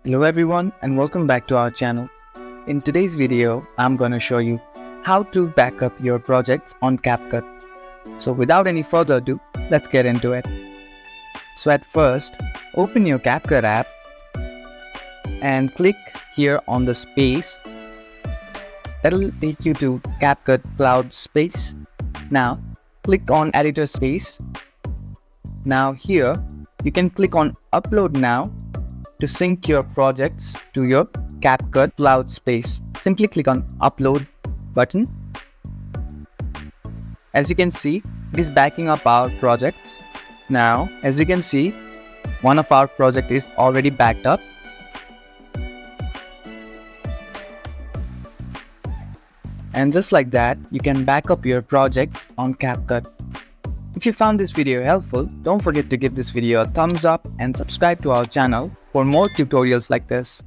Hello everyone and welcome back to our channel. In today's video, I'm going to show you how to back up your projects on CapCut. So without any further ado, let's get into it. So at first, open your CapCut app and click here on the space. That'll take you to CapCut Cloud space. Now click on editor space. Now here you can click on upload now to sync your projects to your CapCut Cloud space. Simply click on upload button. As you can see, it is backing up our projects. Now as you can see, one of our project is already backed up. And just like that, you can back up your projects on CapCut. If you found this video helpful, don't forget to give this video a thumbs up and subscribe to our channel for more tutorials like this.